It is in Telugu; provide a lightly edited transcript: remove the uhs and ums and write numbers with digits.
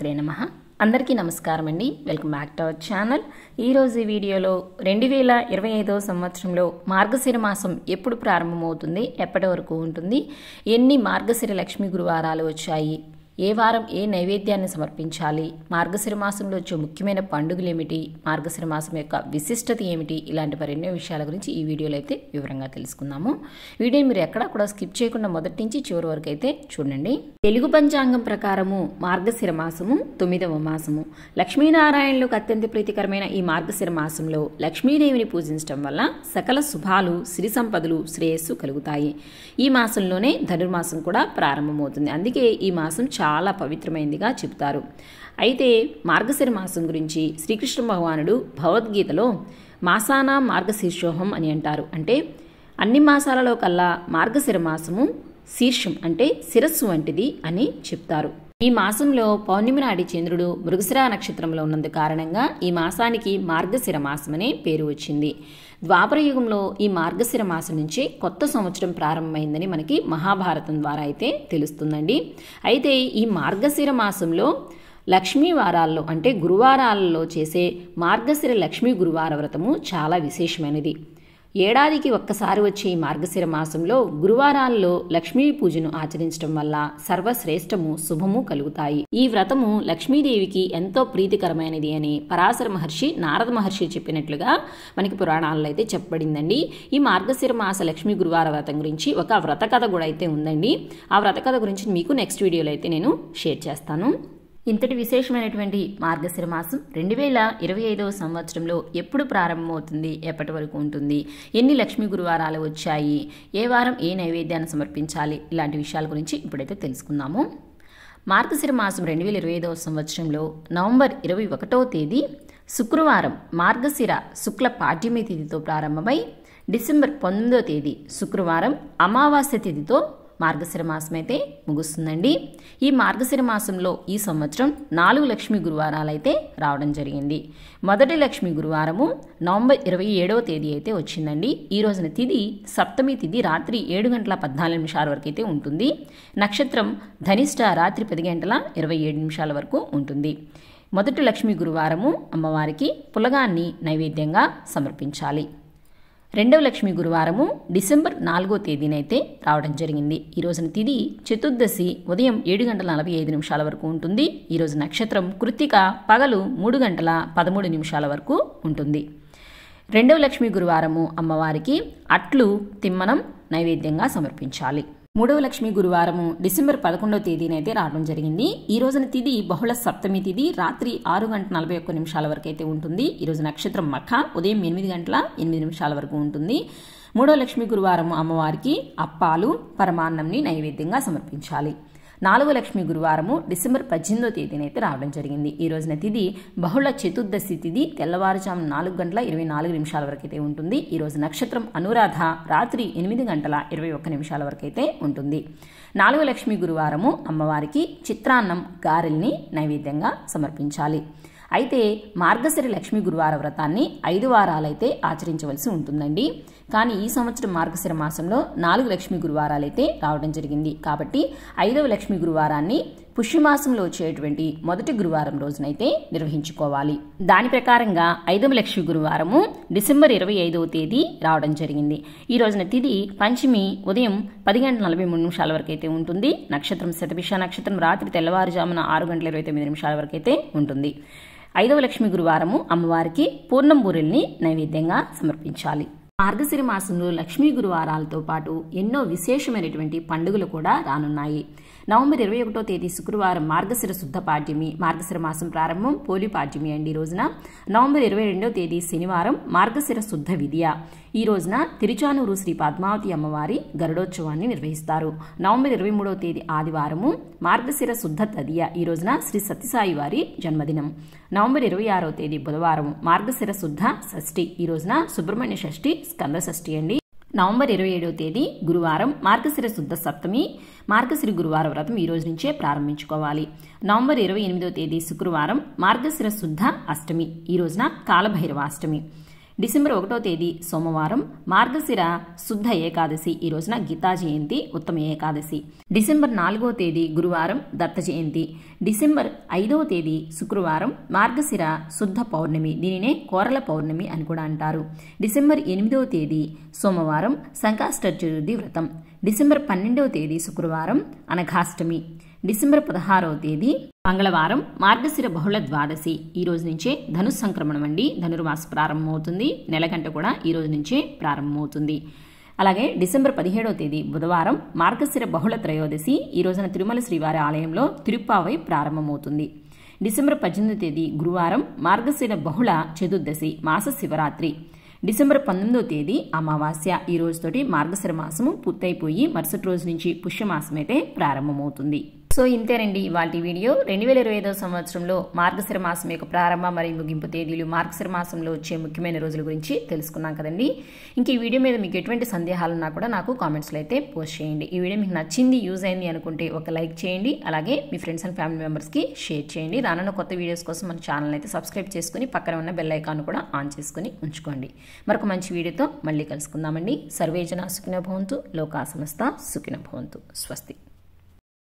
శ్రీమాత్రే నమః. అందరికీ నమస్కారం అండి. Welcome back to our channel. ఈరోజు ఈ వీడియోలో 2025 సంవత్సరంలో మార్గశిర మాసం ఎప్పుడు ప్రారంభమవుతుంది, ఎప్పటి వరకు ఉంటుంది, ఎన్ని మార్గశిర లక్ష్మీ గురువారాలు వచ్చాయి, ఏ వారం ఏ నైవేద్యాన్ని సమర్పించాలి, మార్గశిర మాసంలో వచ్చే ముఖ్యమైన పండుగలు ఏమిటి, మార్గశిర మాసం యొక్క విశిష్టత ఏమిటి, ఇలాంటి మరెన్నో విషయాల గురించి ఈ వీడియోలో అయితే వివరంగా తెలుసుకుందాము. వీడియోని మీరు ఎక్కడా కూడా స్కిప్ చేయకుండా మొదటి నుంచి చివరి వరకు అయితే చూడండి. తెలుగు పంచాంగం ప్రకారము మార్గశిర మాసము 9వ మాసము. లక్ష్మీనారాయణులకు అత్యంత ప్రీతికరమైన ఈ మార్గశిర మాసంలో లక్ష్మీదేవిని పూజించడం వల్ల సకల శుభాలు, సిరి సంపదలు, శ్రేయస్సు కలుగుతాయి. ఈ మాసంలోనే ధనుర్మాసం కూడా ప్రారంభమవుతుంది. అందుకే ఈ మాసం చాలా పవిత్రమైనదిగా చెబుతారు. అయితే మార్గశిర మాసం గురించి శ్రీకృష్ణ భగవానుడు భగవద్గీతలో మాసానా మార్గశీర్షోహం అని అంటారు. అంటే అన్ని మాసాలలో కల్లా మార్గశిర మాసము శీర్షం అంటే శిరస్సు వంటిది అని చెప్తారు. ఈ మాసంలో పౌర్ణమి నాటి చంద్రుడు మృగశిర నక్షత్రంలో ఉన్నందు కారణంగా ఈ మాసానికి మార్గశిర మాసం అనే పేరు వచ్చింది. ద్వాపర యుగంలో ఈ మార్గశిర మాసం నుంచి కొత్త సంవత్సరం ప్రారంభమైందని మనకి మహాభారతం ద్వారా అయితే తెలుస్తుందండి. అయితే ఈ మార్గశిర మాసంలో లక్ష్మీ వారాల్లో అంటే గురువారాలలో చేసే మార్గశిర లక్ష్మీ గురువార వ్రతము చాలా విశేషమైనది. ఏడాదికి ఒక్కసారి వచ్చే ఈ మార్గశిర మాసంలో గురువారాల్లో లక్ష్మీ పూజను ఆచరించడం వల్ల సర్వశ్రేష్టము శుభము కలుగుతాయి. ఈ వ్రతము లక్ష్మీదేవికి ఎంతో ప్రీతికరమైనది అని పరాశర మహర్షి, నారద మహర్షి చెప్పినట్లుగా మనకి పురాణాల్లో అయితే చెప్పబడిందండి. ఈ మార్గశిర మాస లక్ష్మీ గురువార వ్రతం గురించి ఒక వ్రత కథ కూడా అయితే ఉందండి. ఆ వ్రత కథ గురించి మీకు నెక్స్ట్ వీడియోలో అయితే నేను షేర్ చేస్తాను. ఇంతటి విశేషమైనటువంటి మార్గశిర మాసం 2025 సంవత్సరంలో ఎప్పుడు ప్రారంభమవుతుంది, ఎప్పటి వరకు ఉంటుంది, ఎన్ని లక్ష్మీ గురువారాలు వచ్చాయి, ఏ వారం ఏ నైవేద్యాన్ని సమర్పించాలి, ఇలాంటి విషయాల గురించి ఇప్పుడైతే తెలుసుకుందాము. మార్గశిర మాసం 2025 సంవత్సరంలో నవంబర్ 21వ తేదీ శుక్రవారం మార్గశిర శుక్ల పాడ్యమి తిథితో ప్రారంభమై డిసెంబర్ 19వ తేదీ శుక్రవారం అమావాస్య తిథితో మార్గశిర మాసం అయితే ముగుస్తుందండి. ఈ మార్గశిర మాసంలో ఈ సంవత్సరం 4 లక్ష్మీ గురువారాలు అయితే రావడం జరిగింది. మొదటి లక్ష్మీ గురువారము నవంబర్ 27వ తేదీ అయితే వచ్చిందండి. ఈ రోజున తిథి సప్తమి తిథి రాత్రి 7:14 వరకు అయితే ఉంటుంది. నక్షత్రం ధనిష్ట రాత్రి 10:27 వరకు ఉంటుంది. మొదటి లక్ష్మీ గురువారము అమ్మవారికి పులగాన్ని నైవేద్యంగా సమర్పించాలి. రెండవ లక్ష్మీ గురువారము డిసెంబర్ 4వ తేదీనైతే రావడం జరిగింది. ఈ రోజున తిథి చతుర్దశి ఉదయం 7:45 వరకు ఉంటుంది. ఈ రోజు నక్షత్రం కృత్తిక పగలు 3:13 వరకు ఉంటుంది. రెండవ లక్ష్మీ గురువారము అమ్మవారికి అట్లు తిమ్మనం నైవేద్యంగా సమర్పించాలి. మూడవ లక్ష్మీ గురువారము డిసెంబర్ 11వ తేదీనైతే రావడం జరిగింది. ఈ రోజున తిథి బహుళ సప్తమి తిథి రాత్రి 6:41 వరకు అయితే ఉంటుంది. ఈ రోజు నక్షత్రం మఖ ఉదయం 8:08 వరకు ఉంటుంది. మూడవ లక్ష్మీ గురువారము అమ్మవారికి అప్పాలు పరమాన్నంని నైవేద్యంగా సమర్పించాలి. నాలుగవ లక్ష్మీ గురువారము డిసెంబర్ 18వ తేదీనైతే రావడం జరిగింది. ఈ రోజున తిథి బహుళ చతుర్దశి తిథి తెల్లవారుజాము 4:24 వరకు అయితే ఉంటుంది. ఈ రోజు నక్షత్రం అనురాధ రాత్రి 8:21 వరకు అయితే ఉంటుంది. నాలుగవ లక్ష్మీ గురువారము అమ్మవారికి చిత్రాన్నం గారెల్ని నైవేద్యంగా సమర్పించాలి. అయితే మార్గశిర లక్ష్మీ గురువార వ్రతాన్ని 5 వారాలైతే ఆచరించవలసి ఉంటుందండి. కానీ ఈ సంవత్సరం మార్గశిర మాసంలో 4 లక్ష్మీ గురువారాలైతే రావడం జరిగింది. కాబట్టి 5వ లక్ష్మీ గురువారాన్ని పుష్యమాసంలో వచ్చేటువంటి మొదటి గురువారం రోజునైతే నిర్వహించుకోవాలి. దాని ప్రకారంగా 5వ లక్ష్మీ గురువారము డిసెంబర్ 25వ తేదీ రావడం జరిగింది. ఈ రోజున తిథి పంచమి ఉదయం 10:43 వరకు అయితే ఉంటుంది. నక్షత్రం శతభిష నక్షత్రం రాత్రి తెల్లవారుజామున 6:29 వరకు అయితే ఉంటుంది. 5వ లక్ష్మీ గురువారము అమ్మవారికి పూర్ణం బూరెల్ని నైవేద్యంగా సమర్పించాలి. మార్గశిర మాసంలో లక్ష్మీ గురువారాలతో పాటు ఎన్నో విశేషమైనటువంటి పండుగలు కూడా రానున్నాయి. నవంబర్ 21వ తేదీ శుక్రవారం మార్గశిర శుద్ధ పాడ్యమి, మార్గశిర మాసం ప్రారంభం పోలి పాడ్యమి అండి. ఈ రోజున నవంబర్ 22వ తేదీ శనివారం మార్గశిర శుద్ధ విద్య. ఈ రోజున తిరుచానూరు శ్రీ పద్మావతి అమ్మవారి గరుడోత్సవాన్ని నిర్వహిస్తారు. నవంబర్ 23వ తేదీ ఆదివారము మార్గశిర శుద్ధ తదియ. ఈ రోజున శ్రీ సత్యసాయి వారి జన్మదినం. నవంబర్ 26వ తేదీ బుధవారం మార్గశిర శుద్ధ షష్ఠి. ఈ రోజున సుబ్రహ్మణ్య షష్ఠి, స్కంద షష్ఠి అండి. నవంబర్ 27వ తేదీ గురువారం మార్గశిర శుద్ధ సప్తమి. మార్గశిర గురువార వ్రతం ఈ రోజు నుంచే ప్రారంభించుకోవాలి. నవంబర్ 28వ తేదీ శుక్రవారం మార్గశిర శుద్ధ అష్టమి. ఈ రోజున కాలభైరవాష్టమి. డిసెంబర్ 1వ తేదీ సోమవారం మార్గశిర శుద్ధ ఏకాదశి. ఈ రోజున గీతా జయంతి, ఉత్తమ ఏకాదశి. డిసెంబర్ 4వ తేదీ గురువారం దత్త జయంతి. డిసెంబర్ 5వ తేదీ శుక్రవారం మార్గశిర శుద్ధ పౌర్ణమి. దీనినే కోరల పౌర్ణమి అని కూడా అంటారు. డిసెంబర్ 8వ తేదీ సోమవారం సంకష్టచతుర్థి వ్రతం. డిసెంబర్ 12వ తేదీ శుక్రవారం అనఘాష్టమి. డిసెంబర్ 16వ తేదీ మంగళవారం మార్గశిర బహుళ ద్వాదశి. ఈ రోజు నుంచే ధను సంక్రమణం అండి, ధనుర్మాసం ప్రారంభమవుతుంది. నెలగంట కూడా ఈ రోజు నుంచే ప్రారంభమవుతుంది. అలాగే డిసెంబర్ 17వ తేదీ బుధవారం మార్గశిర బహుళ త్రయోదశి. ఈ రోజున తిరుమల శ్రీవారి ఆలయంలో తిరుప్పావై ప్రారంభమవుతుంది. డిసెంబర్ 18వ తేదీ గురువారం మార్గశిర బహుళ చతుర్దశి, మాస శివరాత్రి. డిసెంబర్ 19వ తేదీ అమావాస్య. ఈ రోజుతోటి మార్గశిర మాసము పూర్తయిపోయి మరుసటి రోజు నుంచి పుష్యమాసం అయితే ప్రారంభమవుతుంది. సో ఇంతేనండి ఇవాల్టి వీడియో. 2025వ సంవత్సరంలో మార్గశిర మాసం యొక్క ప్రారంభ మరియు ముగింపు తేదీలు, మార్గశిర మాసంలో వచ్చే ముఖ్యమైన రోజుల గురించి తెలుసుకున్నాం కదండి. ఇంక ఈ వీడియో మీద మీకు ఎటువంటి సందేహాలున్నా కూడా నాకు కామెంట్స్లో అయితే పోస్ట్ చేయండి. ఈ వీడియో మీకు నచ్చింది, యూజ్ అయింది అనుకుంటే ఒక లైక్ చేయండి. అలాగే మీ ఫ్రెండ్స్ అండ్ ఫ్యామిలీ మెంబర్స్కి షేర్ చేయండి. రానున్న కొత్త వీడియోస్ కోసం మన ఛానల్ అయితే సబ్స్క్రైబ్ చేసుకుని పక్కన ఉన్న బెల్ ఐకాన్ కూడా ఆన్ చేసుకుని ఉంచుకోండి. మరొక మంచి వీడియోతో మళ్ళీ కలుసుకుందామండి. సర్వేజన సుఖినో భవంతు, లోకా సమస్త సుఖినో భవంతు. స్వస్తి.